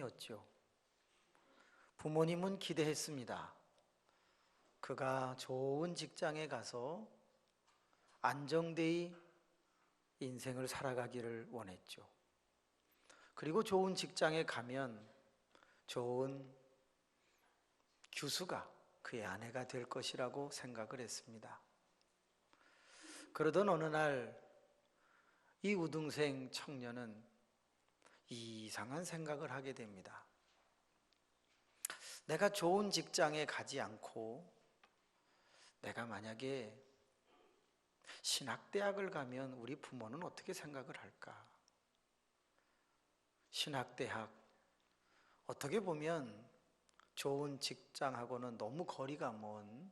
힘들었죠. 부모님은 기대했습니다. 그가 좋은 직장에 가서 안정되이 인생을 살아가기를 원했죠. 그리고 좋은 직장에 가면 좋은 교수가 그의 아내가 될 것이라고 생각을 했습니다. 그러던 어느 날 이 우등생 청년은 이상한 생각을 하게 됩니다. 내가 좋은 직장에 가지 않고 내가 만약에 신학대학을 가면 우리 부모는 어떻게 생각을 할까? 신학대학, 어떻게 보면 좋은 직장하고는 너무 거리가 먼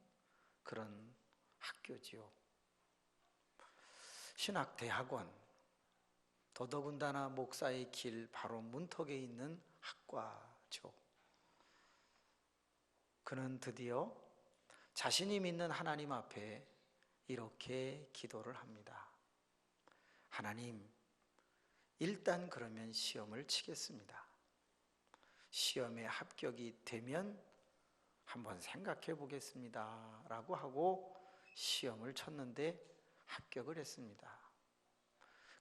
그런 학교지요. 신학대학원, 더더군다나 목사의 길 바로 문턱에 있는 학과죠. 그는 드디어 자신이 믿는 하나님 앞에 이렇게 기도를 합니다. 하나님, 일단 그러면 시험을 치겠습니다. 시험에 합격이 되면 한번 생각해 보겠습니다. 라고 하고 시험을 쳤는데 합격을 했습니다.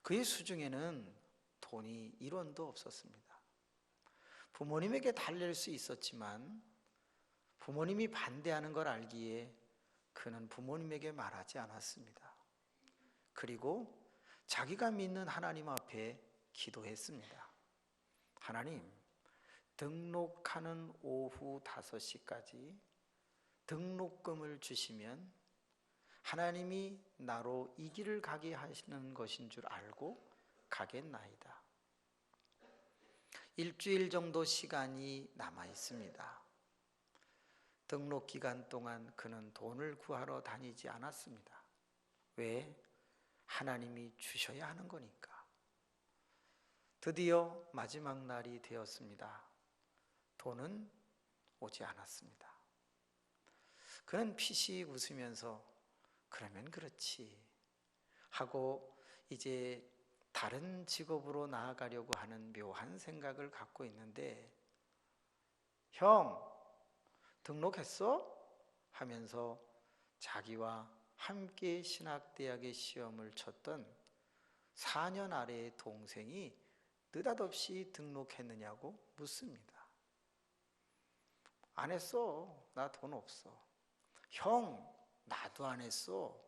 그의 수중에는 돈이 1원도 없었습니다. 부모님에게 달랠 수 있었지만 부모님이 반대하는 걸 알기에 그는 부모님에게 말하지 않았습니다. 그리고 자기가 믿는 하나님 앞에 기도했습니다. 하나님, 등록하는 오후 5시까지 등록금을 주시면 하나님이 나로 이 길을 가게 하시는 것인 줄 알고 가겠나이다. 일주일 정도 시간이 남아 있습니다. 등록 기간 동안 그는 돈을 구하러 다니지 않았습니다. 왜? 하나님이 주셔야 하는 거니까. 드디어 마지막 날이 되었습니다. 돈은 오지 않았습니다. 그는 피식 웃으면서 그러면 그렇지 하고 이제 다른 직업으로 나아가려고 하는 묘한 생각을 갖고 있는데, 형, 등록했어? 하면서 자기와 함께 신학대학의 시험을 쳤던 4년 아래의 동생이 느닷없이 등록했느냐고 묻습니다. 안 했어. 나 돈 없어. 형, 나도 안 했어.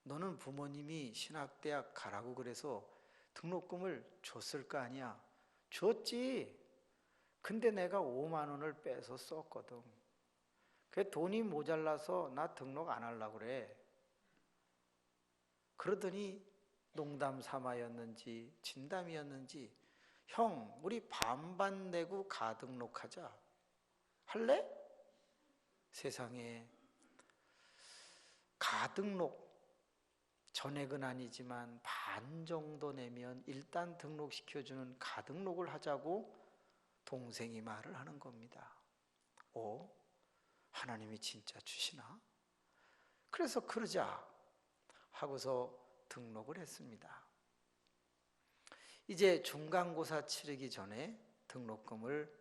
너는 부모님이 신학대학 가라고 그래서 등록금을 줬을 거 아니야. 줬지. 근데 내가 5만 원을 빼서 썼거든. 그 돈이 모자라서 나 등록 안 하려고 그래. 그러더니 농담 삼아였는지 진담이었는지, 형, 우리 반반 내고 가등록하자. 할래? 세상에, 가등록, 전액은 아니지만 반 정도 내면 일단 등록시켜주는 가등록을 하자고 동생이 말을 하는 겁니다. 하나님이 진짜 주시나? 그래서 그러자 하고서 등록을 했습니다. 이제 중간고사 치르기 전에 등록금을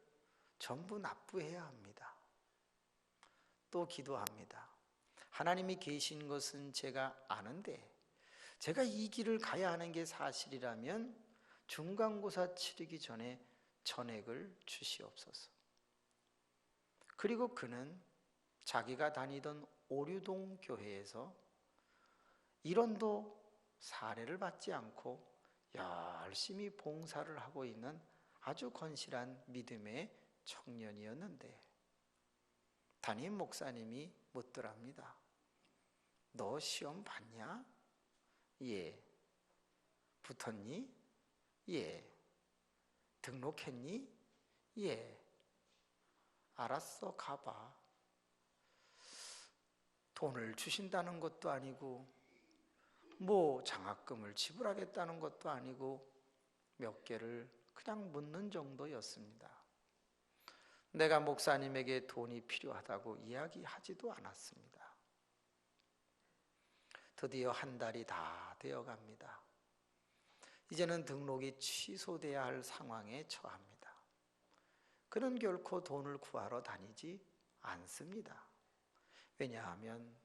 전부 납부해야 합니다. 또 기도합니다. 하나님이 계신 것은 제가 아는데 제가 이 길을 가야 하는 게 사실이라면 중간고사 치르기 전에 전액을 주시옵소서. 그리고 그는 자기가 다니던 오류동 교회에서 1원도 사례를 받지 않고 열심히 봉사를 하고 있는 아주 건실한 믿음의 청년이었는데, 담임 목사님이 묻더랍니다. 너 시험 봤냐? 예. 붙었니? 예. 등록했니? 예. 알았어, 가봐. 돈을 주신다는 것도 아니고 뭐 장학금을 지불하겠다는 것도 아니고 몇 개를 그냥 묻는 정도였습니다. 내가 목사님에게 돈이 필요하다고 이야기하지도 않았습니다. 드디어 한 달이 다 되어갑니다. 이제는 등록이 취소돼야 할 상황에 처합니다. 그는 결코 돈을 구하러 다니지 않습니다. 왜냐하면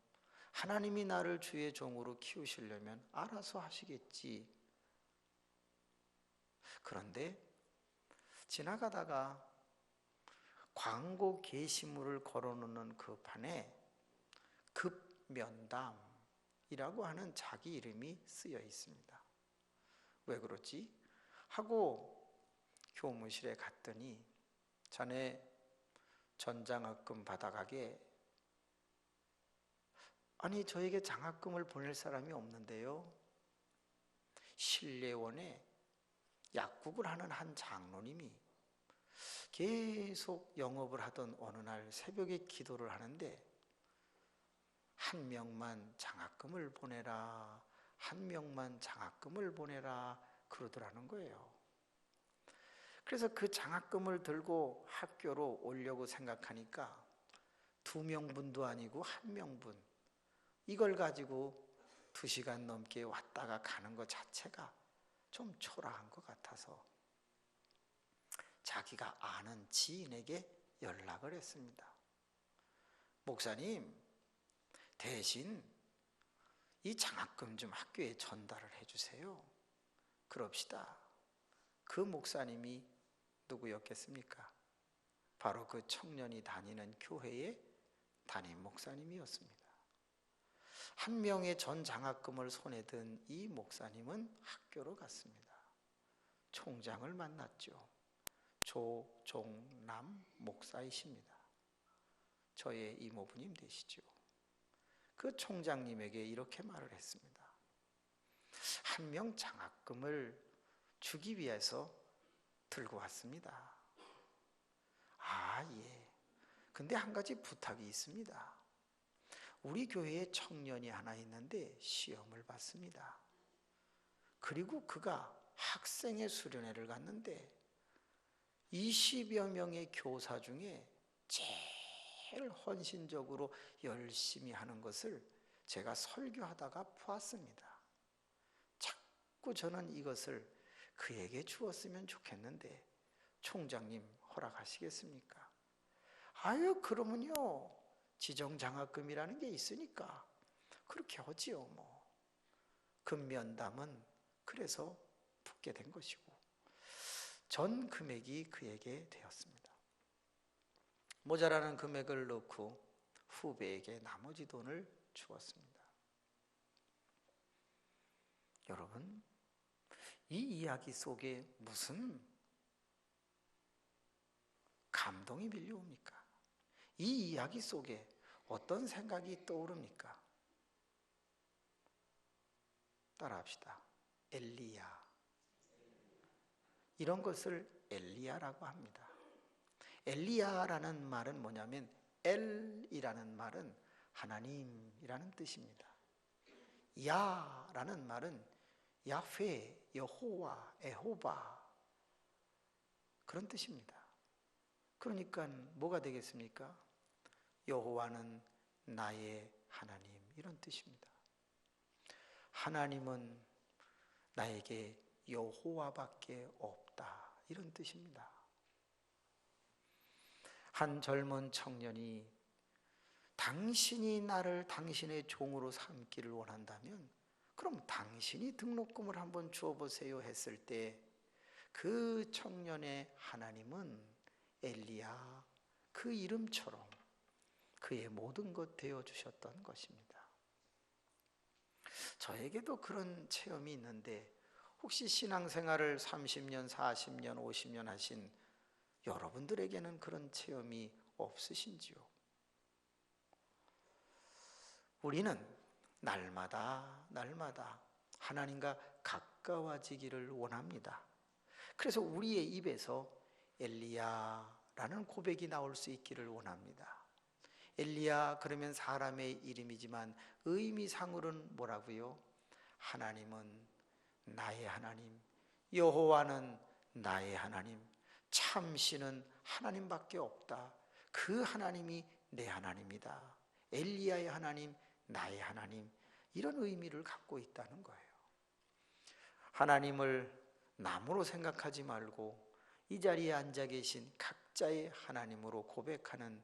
하나님이 나를 주의 종으로 키우시려면 알아서 하시겠지. 그런데 지나가다가 광고 게시물을 걸어놓는 그 판에 급면담이라고 하는 자기 이름이 쓰여 있습니다. 왜 그렇지? 하고 교무실에 갔더니 자네 전장학금 받아가게. 아니, 저에게 장학금을 보낼 사람이 없는데요. 신례원에 약국을 하는 한 장로님이 계속 영업을 하던 어느 날 새벽에 기도를 하는데 한 명만 장학금을 보내라, 한 명만 장학금을 보내라 그러더라는 거예요. 그래서 그 장학금을 들고 학교로 오려고 생각하니까 2명분도 아니고 1명분, 이걸 가지고 2시간 넘게 왔다가 가는 것 자체가 좀 초라한 것 같아서 자기가 아는 지인에게 연락을 했습니다. 목사님, 대신 이 장학금 좀 학교에 전달을 해주세요. 그럽시다. 그 목사님이 누구였겠습니까? 바로 그 청년이 다니는 교회의 담임 목사님이었습니다. 한 명의 전 장학금을 손에 든 이 목사님은 학교로 갔습니다. 총장을 만났죠. 조종남 목사이십니다. 저의 이모부님 되시죠. 그 총장님에게 이렇게 말을 했습니다. 한 명 장학금을 주기 위해서 들고 왔습니다. 아, 예. 근데 한 가지 부탁이 있습니다. 우리 교회에 청년이 하나 있는데 시험을 봤습니다. 그리고 그가 학생의 수련회를 갔는데 20여 명의 교사 중에 제일 헌신적으로 열심히 하는 것을 제가 설교하다가 보았습니다. 자꾸 저는 이것을 그에게 주었으면 좋겠는데 총장님 허락하시겠습니까? 아유, 그러면요, 지정장학금이라는 게 있으니까 그렇게 하지요. 뭐 급면담은 그래서 붙게 된 것이고 전 금액이 그에게 되었습니다. 모자라는 금액을 넣고 후배에게 나머지 돈을 주었습니다. 여러분, 이 이야기 속에 무슨 감동이 밀려옵니까? 이 이야기 속에 어떤 생각이 떠오릅니까? 따라합시다. 엘리야. 이런 것을 엘리야라고 합니다. 엘리야라는 말은 뭐냐면 엘이라는 말은 하나님이라는 뜻입니다. 야라는 말은 야훼, 여호와, 에호바 그런 뜻입니다. 그러니까 뭐가 되겠습니까? 여호와는 나의 하나님, 이런 뜻입니다. 하나님은 나에게 여호와밖에 없다, 이런 뜻입니다. 한 젊은 청년이 당신이 나를 당신의 종으로 삼기를 원한다면 그럼 당신이 등록금을 한번 주어보세요 했을 때 그 청년의 하나님은 엘리야, 그 이름처럼 그의 모든 것 되어주셨던 것입니다. 저에게도 그런 체험이 있는데 혹시 신앙생활을 30년, 40년, 50년 하신 여러분들에게는 그런 체험이 없으신지요? 우리는 날마다 하나님과 가까워지기를 원합니다. 그래서 우리의 입에서 엘리야라는 고백이 나올 수 있기를 원합니다. 엘리야 그러면 사람의 이름이지만 의미상으로는 뭐라고요? 하나님은 나의 하나님, 여호와는 나의 하나님, 참신은 하나님밖에 없다. 그 하나님이 내 하나님이다. 엘리야의 하나님, 나의 하나님, 이런 의미를 갖고 있다는 거예요. 하나님을 남으로 생각하지 말고 이 자리에 앉아 계신 각 진짜의 하나님으로 고백하는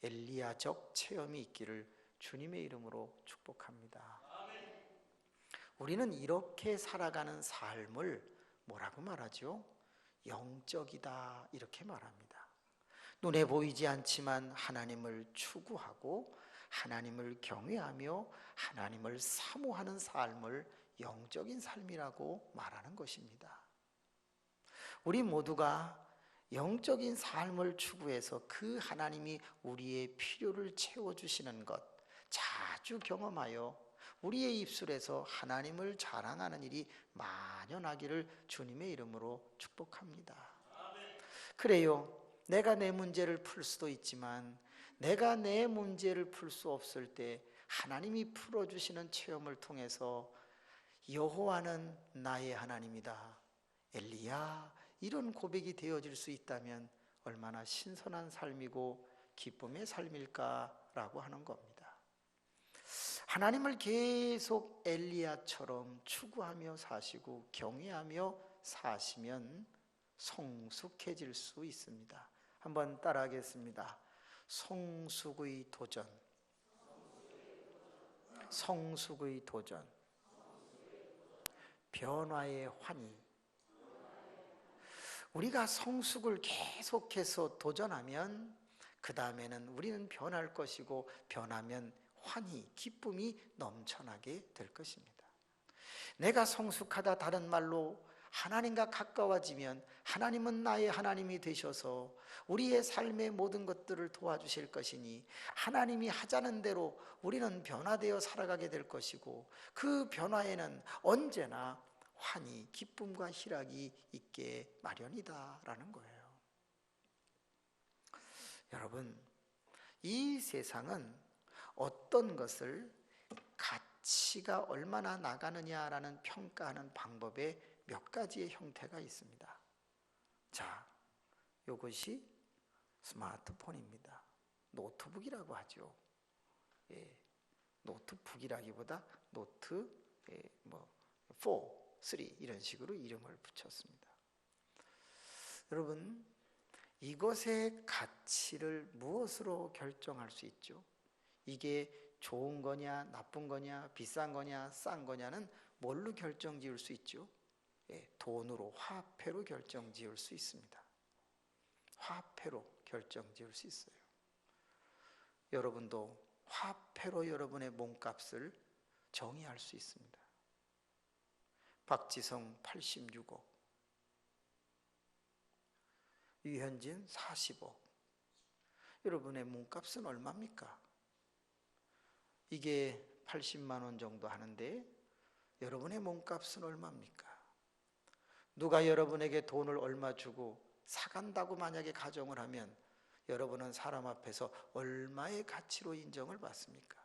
엘리야적 체험이 있기를 주님의 이름으로 축복합니다. 우리는 이렇게 살아가는 삶을 뭐라고 말하죠? 영적이다 이렇게 말합니다. 눈에 보이지 않지만 하나님을 추구하고 하나님을 경외하며 하나님을 사모하는 삶을 영적인 삶이라고 말하는 것입니다. 우리 모두가 영적인 삶을 추구해서 그 하나님이 우리의 필요를 채워주시는 것 자주 경험하여 우리의 입술에서 하나님을 자랑하는 일이 만연하기를 주님의 이름으로 축복합니다. 그래요, 내가 내 문제를 풀 수도 있지만 내가 내 문제를 풀 수 없을 때 하나님이 풀어주시는 체험을 통해서 여호와는 나의 하나님이다, 엘리야, 이런 고백이 되어질 수 있다면 얼마나 신선한 삶이고 기쁨의 삶일까라고 하는 겁니다. 하나님을 계속 엘리야처럼 추구하며 사시고 경외하며 사시면 성숙해질 수 있습니다. 한번 따라하겠습니다. 성숙의 도전. 성숙의 도전. 변화의 환희. 우리가 성숙을 계속해서 도전하면 그 다음에는 우리는 변할 것이고 변하면 환희, 기쁨이 넘쳐나게 될 것입니다. 내가 성숙하다, 다른 말로 하나님과 가까워지면 하나님은 나의 하나님이 되셔서 우리의 삶의 모든 것들을 도와주실 것이니 하나님이 하자는 대로 우리는 변화되어 살아가게 될 것이고 그 변화에는 언제나 환희, 기쁨과 희락이 있게 마련이다라는 거예요. 여러분, 이 세상은 어떤 것을 가치가 얼마나 나가느냐라는 평가하는 방법에 몇 가지의 형태가 있습니다. 자, 이것이 스마트폰입니다. 노트북이라고 하죠. 노트북이라기보다 노트 4, 3 이런 식으로 이름을 붙였습니다. 여러분, 이것의 가치를 무엇으로 결정할 수 있죠? 이게 좋은 거냐, 나쁜 거냐, 비싼 거냐, 싼 거냐는 뭘로 결정 지을 수 있죠? 돈으로, 화폐로 결정 지을 수 있습니다. 화폐로 결정 지을 수 있어요. 여러분도 화폐로 여러분의 몸값을 정의할 수 있습니다. 박지성 86억, 유현진 40억. 여러분의 몸값은 얼마입니까? 이게 80만 원 정도 하는데 여러분의 몸값은 얼마입니까? 누가 여러분에게 돈을 얼마 주고 사간다고 만약에 가정을 하면 여러분은 사람 앞에서 얼마의 가치로 인정을 받습니까?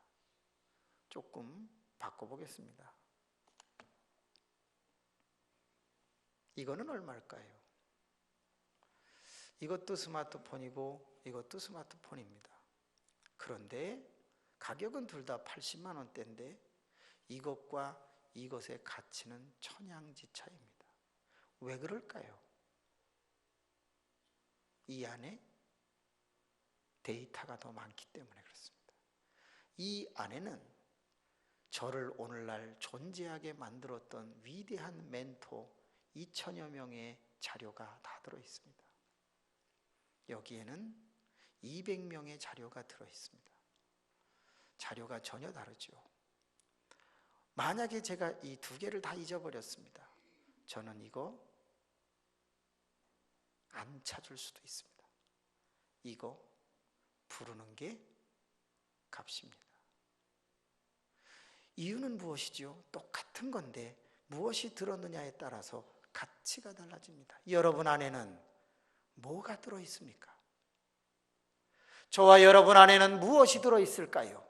조금 바꿔보겠습니다. 이거는 얼마일까요? 이것도 스마트폰이고 이것도 스마트폰입니다. 그런데 가격은 둘 다 80만 원대인데 이것과 이것의 가치는 천양지차입니다. 왜 그럴까요? 이 안에 데이터가 더 많기 때문에 그렇습니다. 이 안에는 저를 오늘날 존재하게 만들었던 위대한 멘토 2000여 명의 자료가 다 들어있습니다. 여기에는 200명의 자료가 들어있습니다. 자료가 전혀 다르죠. 만약에 제가 이 두 개를 다 잊어버렸습니다. 저는 이거 안 찾을 수도 있습니다. 이거 부르는 게 값입니다. 이유는 무엇이죠? 똑같은 건데 무엇이 들었느냐에 따라서 가치가 달라집니다. 여러분 안에는 뭐가 들어있습니까? 저와 여러분 안에는 무엇이 들어있을까요?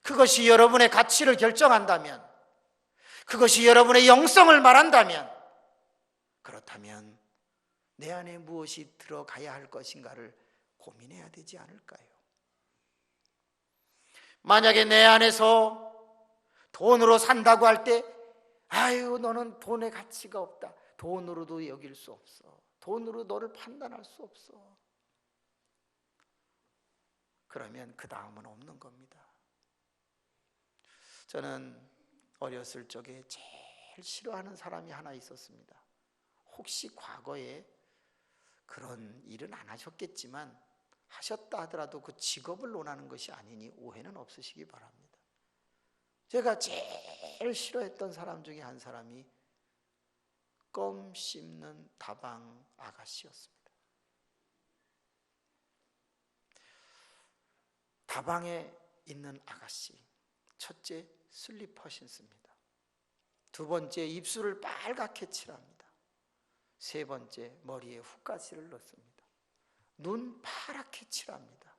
그것이 여러분의 가치를 결정한다면, 그것이 여러분의 영성을 말한다면, 그렇다면 내 안에 무엇이 들어가야 할 것인가를 고민해야 되지 않을까요? 만약에 내 안에서 돈으로 산다고 할 때, 아유, 너는 돈의 가치가 없다. 돈으로도 여길 수 없어. 돈으로 너를 판단할 수 없어. 그러면 그 다음은 없는 겁니다. 저는 어렸을 적에 제일 싫어하는 사람이 하나 있었습니다. 혹시 과거에 그런 일은 안 하셨겠지만 하셨다 하더라도 그 직업을 논하는 것이 아니니 오해는 없으시기 바랍니다. 제가 제일 싫어했던 사람 중에 한 사람이 껌 씹는 다방 아가씨였습니다. 다방에 있는 아가씨, 첫째 슬리퍼 신습니다. 두 번째 입술을 빨갛게 칠합니다. 세 번째 머리에 훅가시를 넣습니다. 눈 파랗게 칠합니다.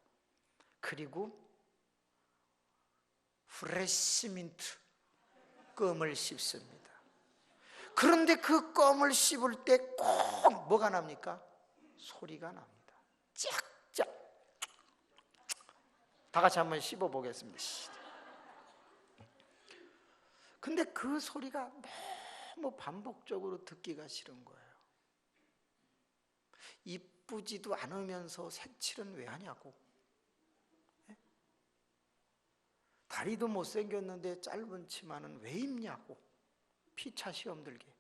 그리고 프레시민트 껌을 씹습니다. 그런데 그 껌을 씹을 때 꼭 뭐가 납니까? 소리가 납니다. 짝짝. 다 같이 한번 씹어 보겠습니다. 근데 그 소리가 너무 반복적으로 듣기가 싫은 거예요. 이쁘지도 않으면서 색칠은 왜 하냐고. 다리도 못생겼는데 짧은 치마는 왜 입냐고. 피차 시험 들게.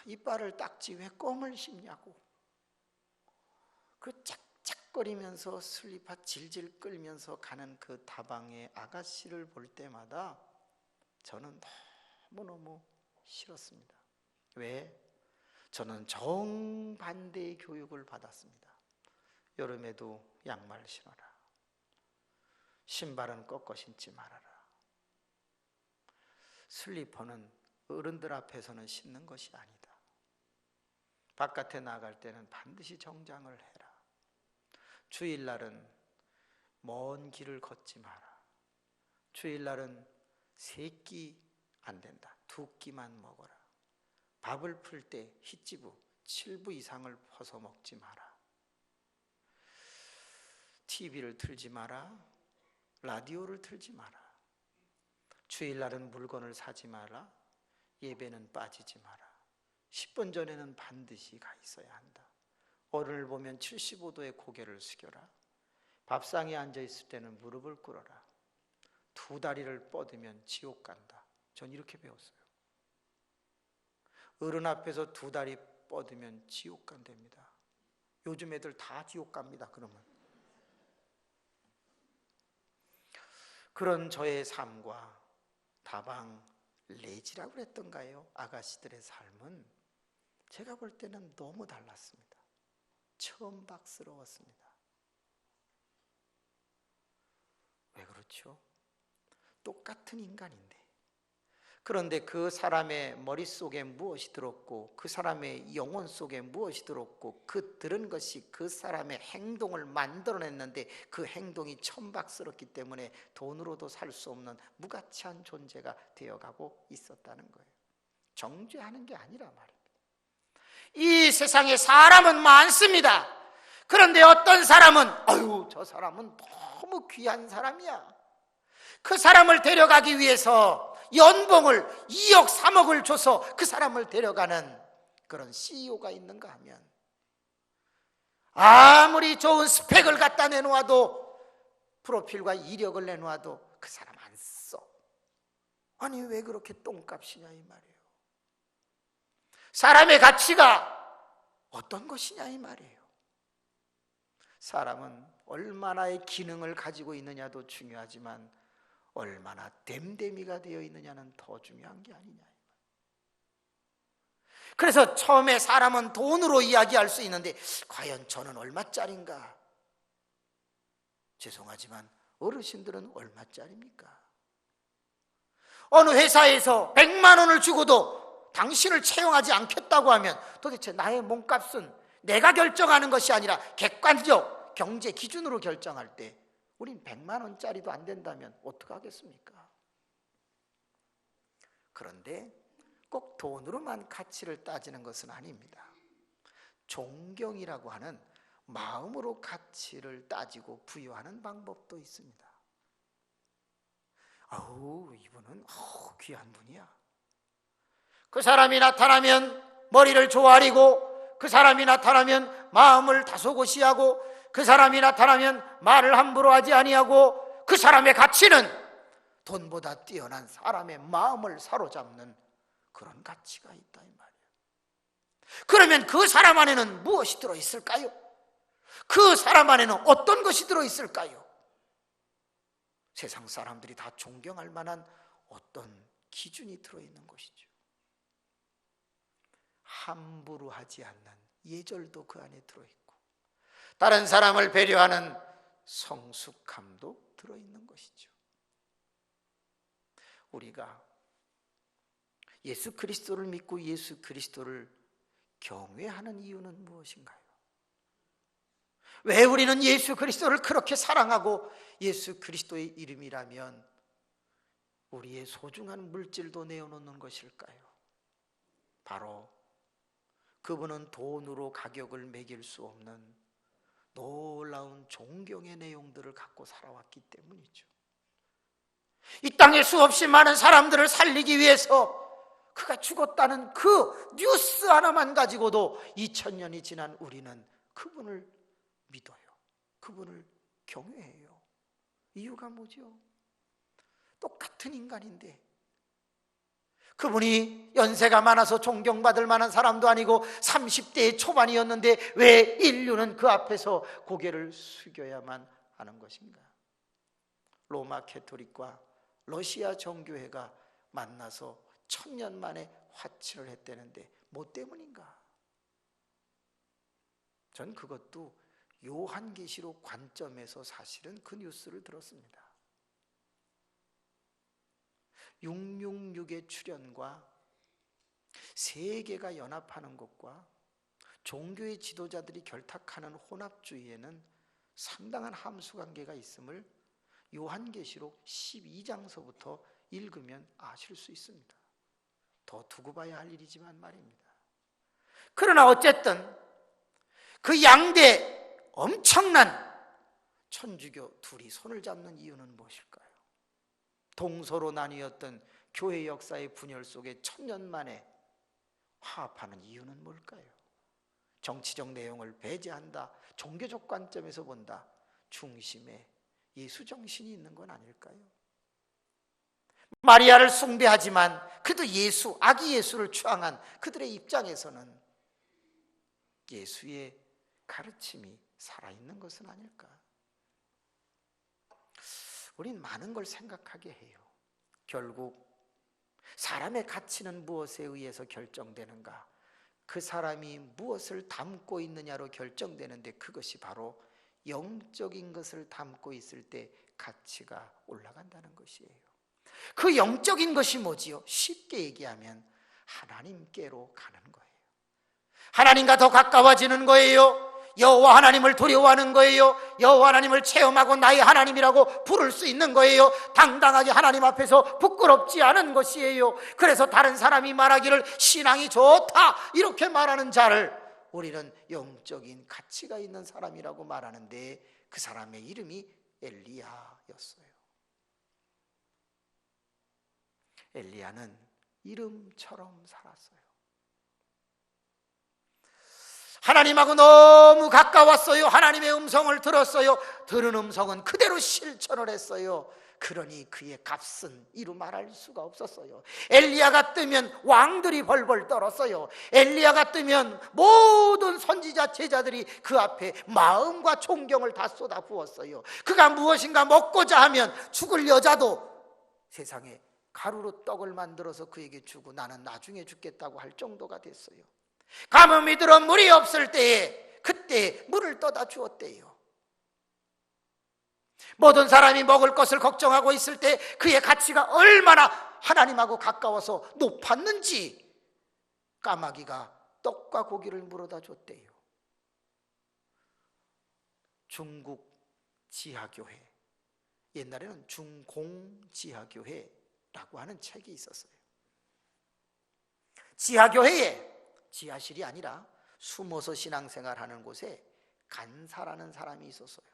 이빨을 닦지 왜 껌을 씹냐고. 그 짝짝거리면서 슬리퍼 질질 끌면서 가는 그 다방의 아가씨를 볼 때마다 저는 너무너무 싫었습니다. 왜? 저는 정반대의 교육을 받았습니다. 여름에도 양말 신어라. 신발은 꺾어 신지 말아라. 슬리퍼는 어른들 앞에서는 신는 것이 아니다. 바깥에 나갈 때는 반드시 정장을 해라. 주일날은 먼 길을 걷지 마라. 주일날은 세 끼 안 된다. 두 끼만 먹어라. 밥을 풀 때 흰지부 7부 이상을 퍼서 먹지 마라. TV를 틀지 마라. 라디오를 틀지 마라. 주일날은 물건을 사지 마라. 예배는 빠지지 마라. 10분 전에는 반드시 가 있어야 한다. 어른을 보면 75도의 고개를 숙여라. 밥상에 앉아있을 때는 무릎을 꿇어라. 두 다리를 뻗으면 지옥 간다. 전 이렇게 배웠어요. 어른 앞에서 두 다리 뻗으면 지옥 간답니다. 요즘 애들 다 지옥 갑니다. 그러면 그런 저의 삶과 다방 레지라고 그랬던가요? 아가씨들의 삶은 제가 볼 때는 너무 달랐습니다. 천박스러웠습니다. 왜 그렇죠? 똑같은 인간인데, 그런데 그 사람의 머릿속에 무엇이 들었고 그 사람의 영혼 속에 무엇이 들었고 그 들은 것이 그 사람의 행동을 만들어냈는데 그 행동이 천박스럽기 때문에 돈으로도 살 수 없는 무가치한 존재가 되어가고 있었다는 거예요. 정죄하는 게 아니라 말입니다. 이 세상에 사람은 많습니다. 그런데 어떤 사람은 아유 저 사람은 너무 귀한 사람이야. 그 사람을 데려가기 위해서 연봉을 2억 3억을 줘서 그 사람을 데려가는 그런 CEO가 있는가 하면 아무리 좋은 스펙을 갖다 내놓아도 프로필과 이력을 내놓아도 그 사람 안 써. 아니 왜 그렇게 똥값이냐 이 말이에요. 사람의 가치가 어떤 것이냐 이 말이에요. 사람은 얼마나의 기능을 가지고 있느냐도 중요하지만 얼마나 됨됨이가 되어 있느냐는 더 중요한 게 아니냐. 그래서 처음에 사람은 돈으로 이야기할 수 있는데 과연 저는 얼마짜린가? 죄송하지만 어르신들은 얼마짜리입니까? 어느 회사에서 100만 원을 주고도 당신을 채용하지 않겠다고 하면 도대체 나의 몸값은 내가 결정하는 것이 아니라 객관적 경제 기준으로 결정할 때 우린 100만 원짜리도 안 된다면 어떡하겠습니까? 그런데 꼭 돈으로만 가치를 따지는 것은 아닙니다. 존경이라고 하는 마음으로 가치를 따지고 부여하는 방법도 있습니다. 아우 이분은 귀한 분이야. 그 사람이 나타나면 머리를 조아리고 그 사람이 나타나면 마음을 다소곳이하고 그 사람이 나타나면 말을 함부로 하지 아니하고 그 사람의 가치는 돈보다 뛰어난 사람의 마음을 사로잡는 그런 가치가 있다 이 말이에요. 그러면 그 사람 안에는 무엇이 들어있을까요? 그 사람 안에는 어떤 것이 들어있을까요? 세상 사람들이 다 존경할 만한 어떤 기준이 들어있는 것이죠. 함부로 하지 않는 예절도 그 안에 들어있고 다른 사람을 배려하는 성숙함도 들어있는 것이죠. 우리가 예수 그리스도를 믿고 예수 그리스도를 경외하는 이유는 무엇인가요? 왜 우리는 예수 그리스도를 그렇게 사랑하고 예수 그리스도의 이름이라면 우리의 소중한 물질도 내어놓는 것일까요? 바로 그분은 돈으로 가격을 매길 수 없는 놀라운 존경의 내용들을 갖고 살아왔기 때문이죠. 이 땅에 수없이 많은 사람들을 살리기 위해서 그가 죽었다는 그 뉴스 하나만 가지고도 2000년이 지난 우리는 그분을 믿어요. 그분을 경외해요. 이유가 뭐죠? 똑같은 인간인데 그분이 연세가 많아서 존경받을 만한 사람도 아니고 30대의 초반이었는데 왜 인류는 그 앞에서 고개를 숙여야만 하는 것인가? 로마 캐토릭과 러시아 정교회가 만나서 1000년 만에 화치를 했다는데 뭐 때문인가? 전 그것도 요한계시록 관점에서 사실은 그 뉴스를 들었습니다. 666의 출현과 세계가 연합하는 것과 종교의 지도자들이 결탁하는 혼합주의에는 상당한 함수관계가 있음을 요한계시록 12장서부터 읽으면 아실 수 있습니다. 더 두고 봐야 할 일이지만 말입니다. 그러나 어쨌든 그 양대 엄청난 천주교 둘이 손을 잡는 이유는 무엇일까요? 동서로 나뉘었던 교회 역사의 분열 속에 1000년 만에 화합하는 이유는 뭘까요? 정치적 내용을 배제한다, 종교적 관점에서 본다, 중심에 예수 정신이 있는 건 아닐까요? 마리아를 숭배하지만 그래도 예수, 아기 예수를 추앙한 그들의 입장에서는 예수의 가르침이 살아있는 것은 아닐까? 우린 많은 걸 생각하게 해요. 결국 사람의 가치는 무엇에 의해서 결정되는가? 그 사람이 무엇을 담고 있느냐로 결정되는데 그것이 바로 영적인 것을 담고 있을 때 가치가 올라간다는 것이에요. 그 영적인 것이 뭐지요? 쉽게 얘기하면 하나님께로 가는 거예요. 하나님과 더 가까워지는 거예요. 여호와 하나님을 두려워하는 거예요. 여호와 하나님을 체험하고 나의 하나님이라고 부를 수 있는 거예요. 당당하게 하나님 앞에서 부끄럽지 않은 것이에요. 그래서 다른 사람이 말하기를 신앙이 좋다 이렇게 말하는 자를 우리는 영적인 가치가 있는 사람이라고 말하는데 그 사람의 이름이 엘리야였어요. 엘리야는 이름처럼 살았어요. 하나님하고 너무 가까웠어요. 하나님의 음성을 들었어요. 들은 음성은 그대로 실천을 했어요. 그러니 그의 값은 이루 말할 수가 없었어요. 엘리야가 뜨면 왕들이 벌벌 떨었어요. 엘리야가 뜨면 모든 선지자 제자들이 그 앞에 마음과 존경을 다 쏟아부었어요. 그가 무엇인가 먹고자 하면 죽을 여자도 세상에 가루로 떡을 만들어서 그에게 주고 나는 나중에 죽겠다고 할 정도가 됐어요. 가뭄이 들어 물이 없을 때에 그때 물을 떠다 주었대요. 모든 사람이 먹을 것을 걱정하고 있을 때 그의 가치가 얼마나 하나님하고 가까워서 높았는지 까마귀가 떡과 고기를 물어다 줬대요. 중국 지하교회, 옛날에는 중공지하교회라고 하는 책이 있었어요. 지하교회에 지하실이 아니라 숨어서 신앙생활하는 곳에 간사라는 사람이 있었어요.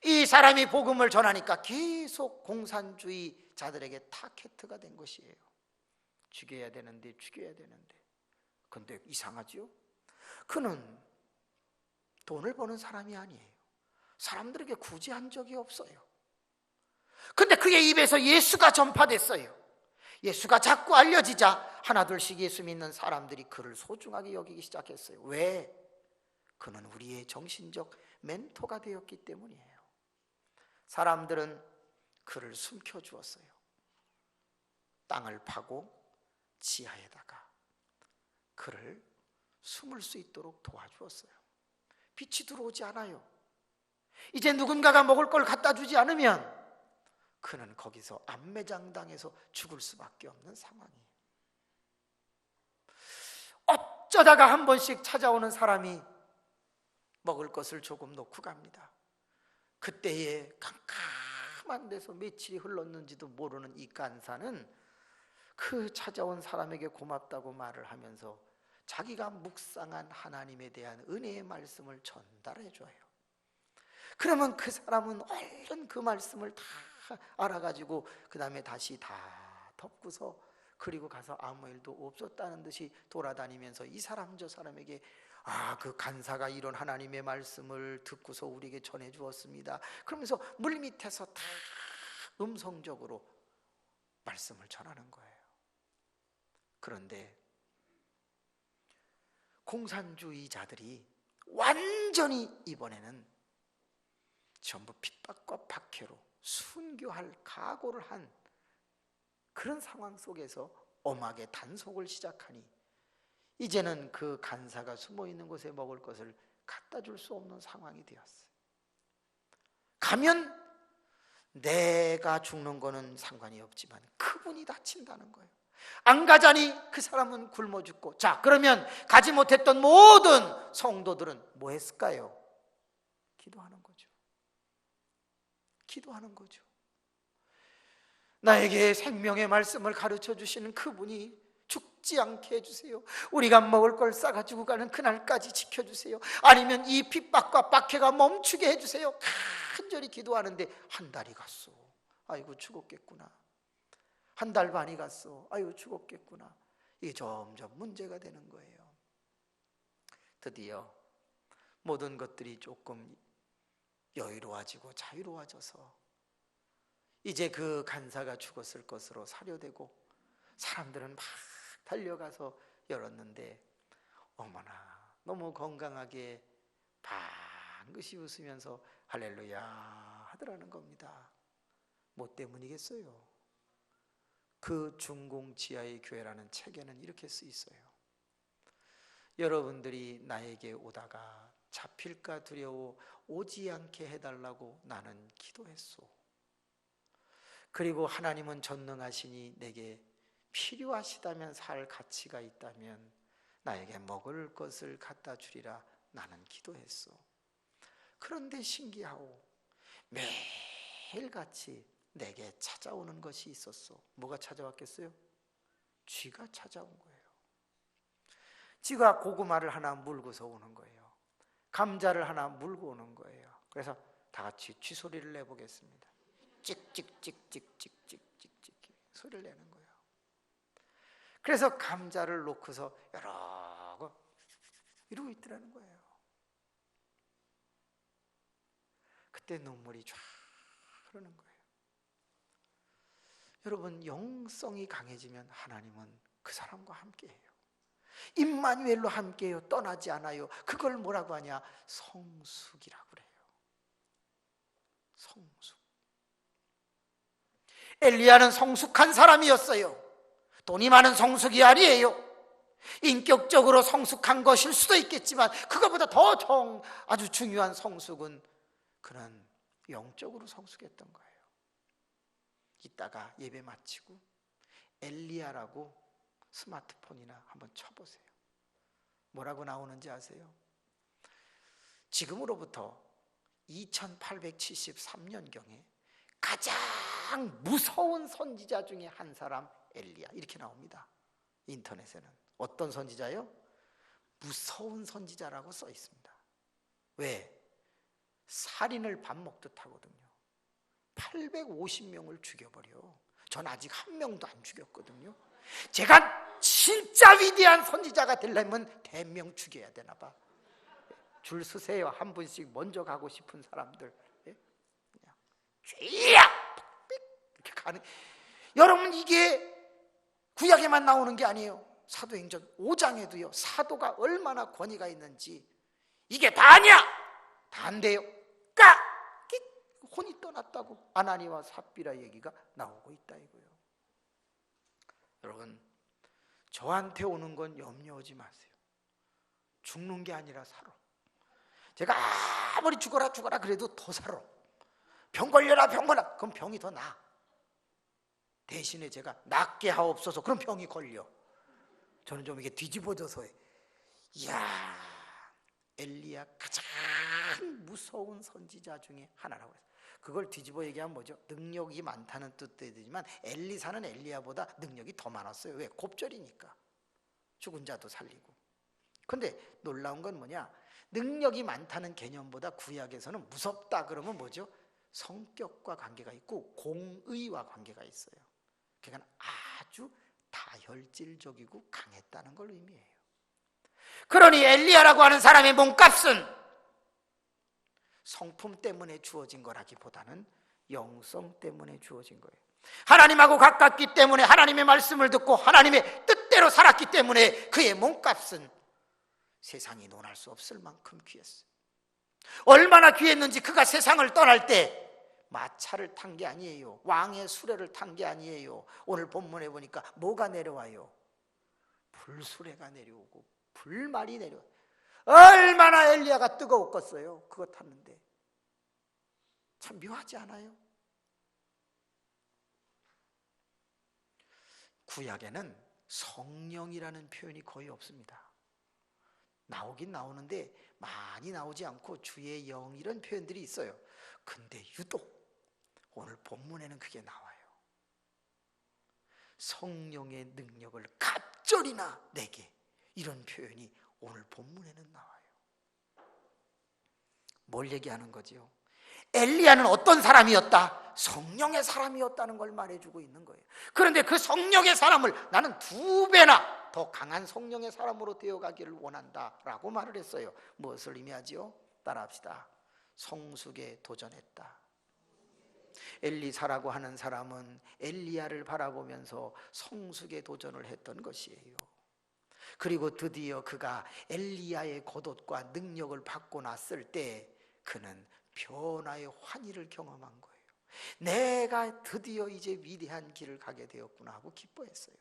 이 사람이 복음을 전하니까 계속 공산주의자들에게 타겟트가 된 것이에요. 죽여야 되는데. 근데 이상하죠? 그는 돈을 버는 사람이 아니에요. 사람들에게 굳이 한 적이 없어요. 근데 그의 입에서 예수가 전파됐어요. 예수가 자꾸 알려지자 하나둘씩 예수 믿는 사람들이 그를 소중하게 여기기 시작했어요. 왜? 그는 우리의 정신적 멘토가 되었기 때문이에요. 사람들은 그를 숨겨주었어요. 땅을 파고 지하에다가 그를 숨을 수 있도록 도와주었어요. 빛이 들어오지 않아요. 이제 누군가가 먹을 걸 갖다 주지 않으면 그는 거기서 안매장당해서 죽을 수밖에 없는 상황이에요. 어쩌다가 한 번씩 찾아오는 사람이 먹을 것을 조금 놓고 갑니다. 그때에 캄캄한 데서 며칠이 흘렀는지도 모르는 이 간사는 그 찾아온 사람에게 고맙다고 말을 하면서 자기가 묵상한 하나님에 대한 은혜의 말씀을 전달해 줘요. 그러면 그 사람은 얼른 그 말씀을 다 알아가지고 그 다음에 다시 다 덮고서 그리고 가서 아무 일도 없었다는 듯이 돌아다니면서 이 사람 저 사람에게 그 간사가 이런 하나님의 말씀을 듣고서 우리에게 전해 주었습니다. 그러면서 물밑에서 다 음성적으로 말씀을 전하는 거예요. 그런데 공산주의자들이 완전히 이번에는 전부 핍박과 박해로 순교할 각오를 한 그런 상황 속에서 엄하게 단속을 시작하니 이제는 그 간사가 숨어있는 곳에 먹을 것을 갖다 줄 수 없는 상황이 되었어요. 가면 내가 죽는 거는 상관이 없지만 그분이 다친다는 거예요. 안 가자니 그 사람은 굶어 죽고, 자 그러면 가지 못했던 모든 성도들은 뭐 했을까요? 기도하는 거죠. 기도하는 거죠. 나에게 생명의 말씀을 가르쳐 주시는 그분이 죽지 않게 해주세요. 우리가 먹을 걸 싸가지고 가는 그날까지 지켜주세요. 아니면 이 핍박과 박해가 멈추게 해주세요. 간절히 기도하는데 한 달이 갔어. 아이고 죽었겠구나. 한 달 반이 갔어. 아이고 죽었겠구나. 이게 점점 문제가 되는 거예요. 드디어 모든 것들이 조금 여유로워지고 자유로워져서 이제 그 간사가 죽었을 것으로 사료되고 사람들은 막 달려가서 열었는데 어머나 너무 건강하게 방긋이 웃으면서 할렐루야 하더라는 겁니다. 뭐 때문이겠어요? 그 중공 지하의 교회라는 책에는 이렇게 쓰여 있어요. 여러분들이 나에게 오다가 잡힐까 두려워 오지 않게 해달라고 나는 기도했소. 그리고 하나님은 전능하시니 내게 필요하시다면 살 가치가 있다면 나에게 먹을 것을 갖다 주리라 나는 기도했소. 그런데 신기하오. 매일같이 내게 찾아오는 것이 있었소. 뭐가 찾아왔겠어요? 쥐가 찾아온 거예요. 쥐가 고구마를 하나 물고서 오는 거예요. 감자를 하나 물고 오는 거예요. 그래서 다 같이 쥐 소리를 내보겠습니다. 찍찍찍찍찍찍찍찍 소리를 내는 거예요. 그래서 감자를 놓고서 여러 이러고 있더라는 거예요. 그때 눈물이 쫙 흐르는 거예요. 여러분, 영성이 강해지면 하나님은 그 사람과 함께해요. 임마누엘로 함께해요. 떠나지 않아요. 그걸 뭐라고 하냐? 성숙이라고 그래요. 성숙. 엘리야는 성숙한 사람이었어요. 돈이 많은 성숙이 아니에요. 인격적으로 성숙한 것일 수도 있겠지만 그것보다 더 아주 중요한 성숙은 그는 영적으로 성숙했던 거예요. 이따가 예배 마치고 엘리야라고 스마트폰이나 한번 쳐보세요. 뭐라고 나오는지 아세요? 지금으로부터 2873년경에 가장 무서운 선지자 중에 한 사람 엘리야 이렇게 나옵니다. 인터넷에는. 어떤 선지자요? 무서운 선지자라고 써 있습니다. 왜? 살인을 밥 먹듯 하거든요. 850명을 죽여버려. 전 아직 한 명도 안 죽였거든요. 제가 진짜 위대한 선지자가 되려면 대명 죽여야 되나 봐. 줄 서세요. 한 분씩 먼저 가고 싶은 사람들. 예? 그냥 쥐약 이렇게 가는. 여러분, 이게 구약에만 나오는 게 아니에요. 사도행전 5장에도요 사도가 얼마나 권위가 있는지. 이게 다냐? 다 안 돼요. 혼이 떠났다고 아나니와 삽비라 얘기가 나오고 있다 이거예요. 여러분, 저한테 오는 건 염려하지 마세요. 죽는 게 아니라 살아. 제가 아무리 죽어라 그래도 더 살아. 병 걸려라 그럼 병이 더 나아. 대신에 제가 낫게 하옵소서. 그럼 병이 걸려. 저는 좀 이게 뒤집어져서 해. 이야, 엘리야 가장 무서운 선지자 중에 하나라고 했어요. 그걸 뒤집어 얘기하면 뭐죠? 능력이 많다는 뜻도 되지만 엘리사는 엘리야보다 능력이 더 많았어요. 왜? 곱절이니까. 죽은 자도 살리고. 근데 놀라운 건 뭐냐? 능력이 많다는 개념보다 구약에서는 무섭다 그러면 뭐죠? 성격과 관계가 있고 공의와 관계가 있어요. 그러니까 아주 다혈질적이고 강했다는 걸 의미해요. 그러니 엘리야라고 하는 사람의 몸값은 성품 때문에 주어진 거라기보다는 영성 때문에 주어진 거예요. 하나님하고 가깝기 때문에, 하나님의 말씀을 듣고 하나님의 뜻대로 살았기 때문에 그의 몸값은 세상이 논할 수 없을 만큼 귀했어요. 얼마나 귀했는지 그가 세상을 떠날 때 마차를 탄 게 아니에요. 왕의 수레를 탄 게 아니에요. 오늘 본문에 보니까 뭐가 내려와요? 불수레가 내려오고 불말이 내려와요. 얼마나 엘리야가 뜨거웠겠어요. 그거 탔는데. 참 묘하지 않아요? 구약에는 성령이라는 표현이 거의 없습니다. 나오긴 나오는데 많이 나오지 않고 주의 영 이런 표현들이 있어요. 근데 유독 오늘 본문에는 그게 나와요. 성령의 능력을 갑절이나 내게, 이런 표현이 오늘 본문에는 나와요. 뭘 얘기하는 거지요? 엘리야는 어떤 사람이었다? 성령의 사람이었다는 걸 말해주고 있는 거예요. 그런데 그 성령의 사람을 나는 2배나 더 강한 성령의 사람으로 되어가기를 원한다라고 말을 했어요. 무엇을 의미하지요? 따라합시다. 성숙에 도전했다. 엘리사라고 하는 사람은 엘리야를 바라보면서 성숙에 도전을 했던 것이에요. 그리고 드디어 그가 엘리야의 겉옷과 능력을 받고 났을 때 그는 변화의 환희를 경험한 거예요. 내가 드디어 이제 위대한 길을 가게 되었구나 하고 기뻐했어요.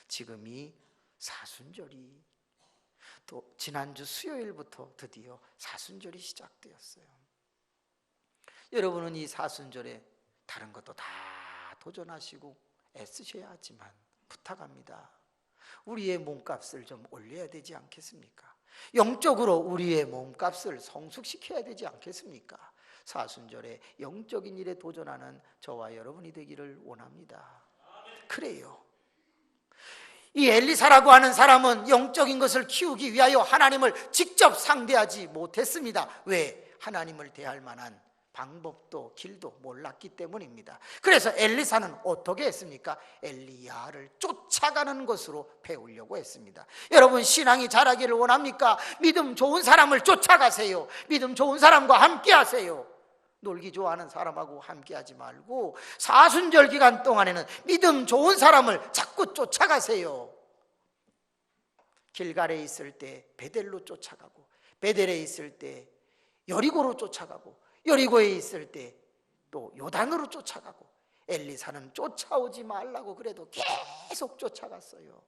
지금 이 사순절이, 또 지난주 수요일부터 드디어 사순절이 시작되었어요. 여러분은 이 사순절에 다른 것도 다 도전하시고 애쓰셔야 하지만 부탁합니다. 우리의 몸값을 좀 올려야 되지 않겠습니까? 영적으로 우리의 몸값을 성숙시켜야 되지 않겠습니까? 사순절에 영적인 일에 도전하는 저와 여러분이 되기를 원합니다. 그래요. 이 엘리사라고 하는 사람은 영적인 것을 키우기 위하여 하나님을 직접 상대하지 못했습니다. 왜? 하나님을 대할 만한 방법도 길도 몰랐기 때문입니다. 그래서 엘리사는 어떻게 했습니까? 엘리야를 쫓아가는 것으로 배우려고 했습니다. 여러분, 신앙이 자라기를 원합니까? 믿음 좋은 사람을 쫓아가세요. 믿음 좋은 사람과 함께 하세요. 놀기 좋아하는 사람하고 함께 하지 말고 사순절 기간 동안에는 믿음 좋은 사람을 자꾸 쫓아가세요. 길갈에 있을 때 베델로 쫓아가고, 베델에 있을 때 여리고로 쫓아가고, 여리고에 있을 때 또 요단으로 쫓아가고, 엘리사는 쫓아오지 말라고 그래도 계속 쫓아갔어요.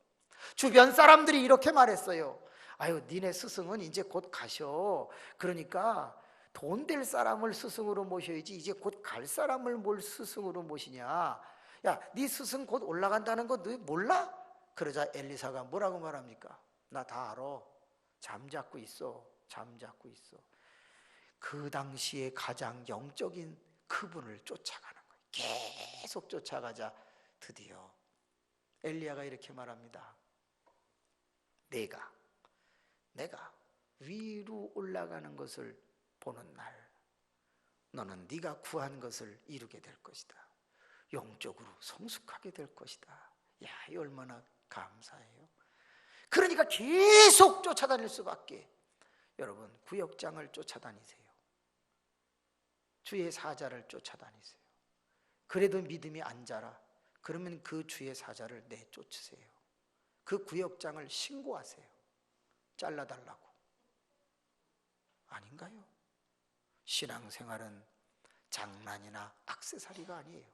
주변 사람들이 이렇게 말했어요. 아유, 니네 스승은 이제 곧 가셔. 그러니까 돈 될 사람을 스승으로 모셔야지 이제 곧 갈 사람을 뭘 스승으로 모시냐. 야, 네 스승 곧 올라간다는 거 너 몰라? 그러자 엘리사가 뭐라고 말합니까? 나 다 알아. 잠잡고 있어. 잠잡고 있어. 그 당시에 가장 영적인 그분을 쫓아가는 거예요. 계속 쫓아가자 드디어 엘리야가 이렇게 말합니다. 내가 위로 올라가는 것을 보는 날 너는 네가 구한 것을 이루게 될 것이다. 영적으로 성숙하게 될 것이다. 야, 이 얼마나 감사해요. 그러니까 계속 쫓아다닐 수밖에. 여러분, 구역장을 쫓아다니세요. 주의 사자를 쫓아다니세요. 그래도 믿음이 안 자라. 그러면 그 주의 사자를 내쫓으세요. 그 구역장을 신고하세요. 잘라달라고. 아닌가요? 신앙생활은 장난이나 액세서리가 아니에요.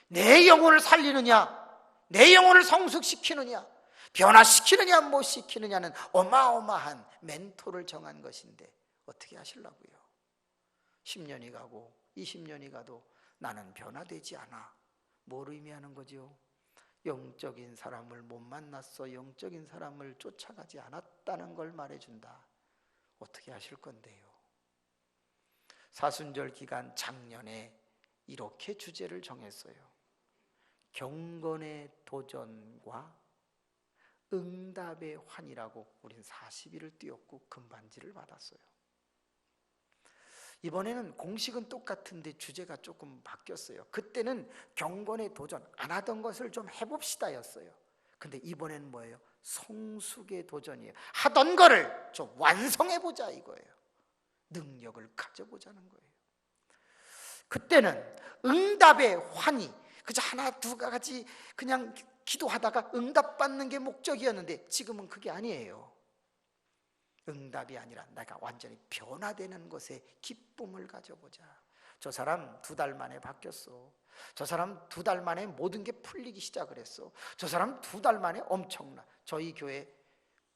내 영혼을 살리느냐, 내 영혼을 성숙시키느냐, 변화시키느냐 못 시키느냐는 어마어마한 멘토를 정한 것인데 어떻게 하시려고요? 10년이 가고 20년이 가도 나는 변화되지 않아. 뭘 의미하는 거죠? 영적인 사람을 못 만났어. 영적인 사람을 쫓아가지 않았다는 걸 말해준다. 어떻게 하실 건데요? 사순절 기간 작년에 이렇게 주제를 정했어요. 경건의 도전과 응답의 환이라고 우린 40일을 뛰었고 금반지를 받았어요. 이번에는 공식은 똑같은데 주제가 조금 바뀌었어요. 그때는 경건의 도전, 안 하던 것을 좀 해봅시다 였어요. 근데 이번에는 뭐예요? 성숙의 도전이에요. 하던 거를 좀 완성해보자 이거예요. 능력을 가져보자는 거예요. 그때는 응답의 환희, 그저 하나 두 가지 그냥 기도하다가 응답받는 게 목적이었는데 지금은 그게 아니에요. 응답이 아니라 내가 완전히 변화되는 것에 기쁨을 가져보자. 저 사람 2달 만에 바뀌었어. 저 사람 2달 만에 모든 게 풀리기 시작을 했어. 저 사람 2달 만에 엄청나. 저희 교회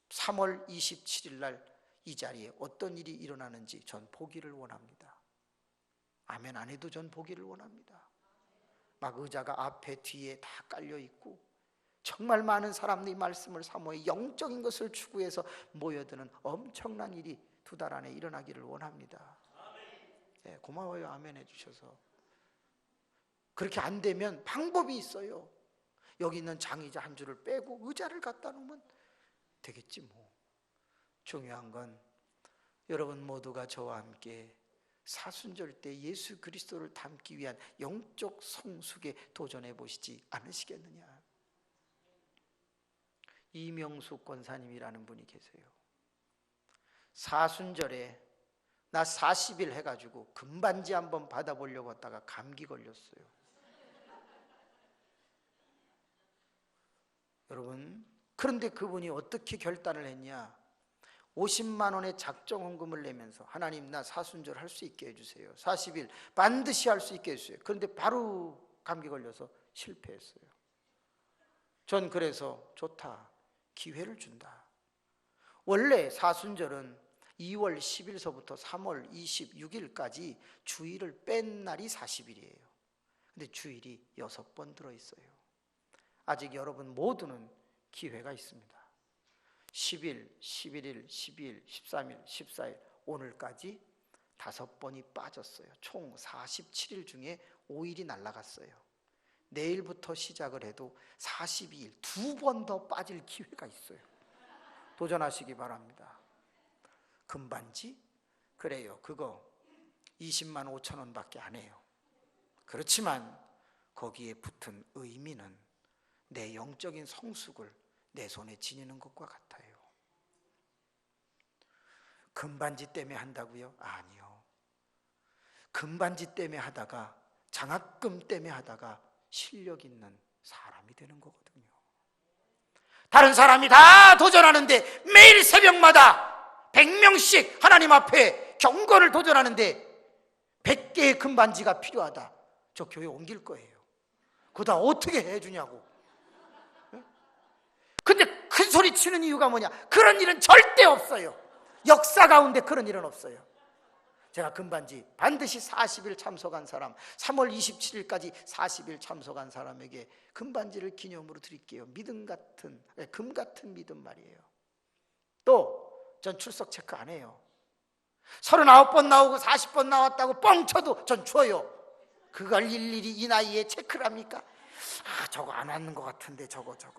3월 27일 날 이 자리에 어떤 일이 일어나는지 전 보기를 원합니다. 아멘 안 해도 전 보기를 원합니다. 막 의자가 앞에 뒤에 다 깔려 있고 정말 많은 사람들이 말씀을 사모해 영적인 것을 추구해서 모여드는 엄청난 일이 2달 안에 일어나기를 원합니다. 네, 고마워요. 아멘 해주셔서. 그렇게 안 되면 방법이 있어요. 여기 있는 장의자 한 줄을 빼고 의자를 갖다 놓으면 되겠지 뭐. 중요한 건 여러분 모두가 저와 함께 사순절 때 예수 그리스도를 닮기 위한 영적 성숙에 도전해 보시지 않으시겠느냐. 이명숙 권사님이라는 분이 계세요. 사순절에 나 40일 해가지고 금반지 한번 받아보려고 하다가 감기 걸렸어요. 여러분, 그런데 그분이 어떻게 결단을 했냐? 50만 원의 작정 헌금을 내면서 하나님 나 사순절 할 수 있게 해주세요. 40일 반드시 할 수 있게 해주세요. 그런데 바로 감기 걸려서 실패했어요. 전 그래서 좋다. 기회를 준다. 원래 사순절은 2월 10일서부터 3월 26일까지 주일을 뺀 날이 40일이에요. 근데 주일이 6번 들어있어요. 아직 여러분 모두는 기회가 있습니다. 10일, 11일, 12일, 13일, 14일 오늘까지 5번이 빠졌어요. 총 47일 중에 5일이 날아갔어요. 내일부터 시작을 해도 42일 2번 더 빠질 기회가 있어요. 도전하시기 바랍니다. 금반지? 그래요. 그거 20만 5천 원밖에 안 해요. 그렇지만 거기에 붙은 의미는 내 영적인 성숙을 내 손에 지니는 것과 같아요. 금반지 때문에 한다고요? 아니요. 금반지 때문에 하다가 장학금 때문에 하다가 실력 있는 사람이 되는 거거든요. 다른 사람이 다 도전하는데 매일 새벽마다 100명씩 하나님 앞에 경건을 도전하는데 100개의 금반지가 필요하다. 저 교회 옮길 거예요. 그거 다 어떻게 해주냐고. 근데 큰 소리 치는 이유가 뭐냐? 그런 일은 절대 없어요. 역사 가운데 그런 일은 없어요. 제가 금반지 반드시 40일 참석한 사람, 3월 27일까지 40일 참석한 사람에게 금반지를 기념으로 드릴게요. 믿음 같은, 금 같은 믿음 말이에요. 또 전 출석 체크 안 해요. 39번 나오고 40번 나왔다고 뻥쳐도 전 줘요. 그걸 일일이 이 나이에 체크를 합니까? 아, 저거 안 왔는 것 같은데 저거 저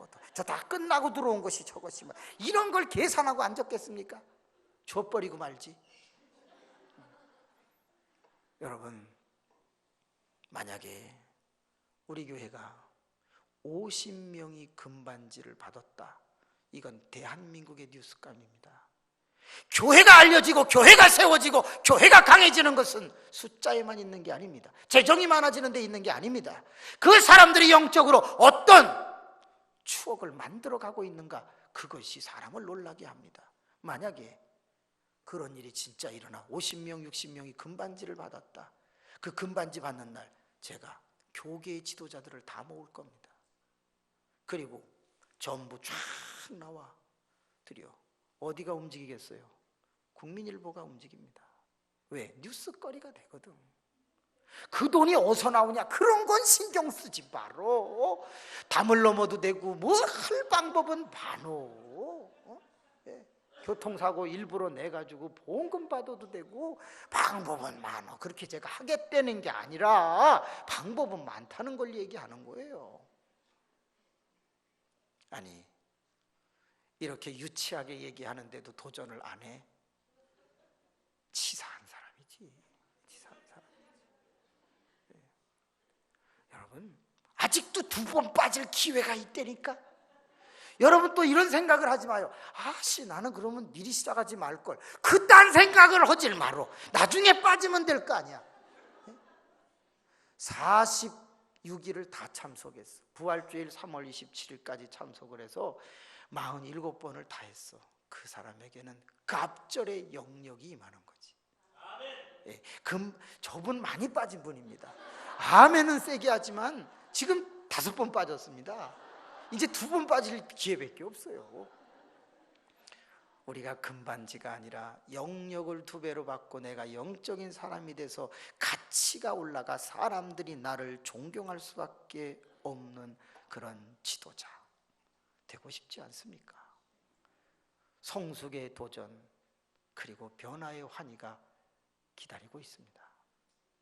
다 끝나고 들어온 것이 저것이 뭐 이런 걸 계산하고 안 적겠습니까? 줘버리고 말지. 여러분, 만약에 우리 교회가 50명이 금반지를 받았다. 이건 대한민국의 뉴스감입니다. 교회가 알려지고 교회가 세워지고 교회가 강해지는 것은 숫자에만 있는 게 아닙니다. 재정이 많아지는 데 있는 게 아닙니다. 그 사람들이 영적으로 어떤 추억을 만들어가고 있는가, 그것이 사람을 놀라게 합니다. 만약에 그런 일이 진짜 일어나 50명 60명이 금반지를 받았다. 그 금반지 받는 날 제가 교계의 지도자들을 다 모을 겁니다. 그리고 전부 쫙 나와 드려. 어디가 움직이겠어요? 국민일보가 움직입니다. 왜? 뉴스거리가 되거든. 그 돈이 어디서 나오냐, 그런 건 신경 쓰지 마로. 담을 넘어도 되고 뭐 할 방법은 많어. 교통사고 일부러 내가지고 보험금 받아도 되고 방법은 많어. 그렇게 제가 하겠다는 게 아니라 방법은 많다는 걸 얘기하는 거예요. 아니, 이렇게 유치하게 얘기하는데도 도전을 안 해? 치사한 사람이지. 치사한 사람. 네. 여러분, 아직도 2번 빠질 기회가 있다니까. 여러분 또 이런 생각을 하지 마요. 아씨, 나는 그러면 미리 시작하지 말걸. 그딴 생각을 하질 마로. 나중에 빠지면 될 거 아니야. 46일을 다 참석했어. 부활주일 3월 27일까지 참석을 해서 47번을 다 했어. 그 사람에게는 갑절의 영역이 임하는 거지. 예, 저분 많이 빠진 분입니다. 아멘은 세게 하지만 지금 5번 빠졌습니다. 이제 2번 빠질 기회밖에 없어요. 우리가 금반지가 아니라 영역을 2배로 받고 내가 영적인 사람이 돼서 가치가 올라가 사람들이 나를 존경할 수밖에 없는 그런 지도자 되고 싶지 않습니까? 성숙의 도전 그리고 변화의 환희가 기다리고 있습니다.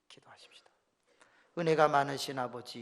기도하십시다. 은혜가 많으신 아버지,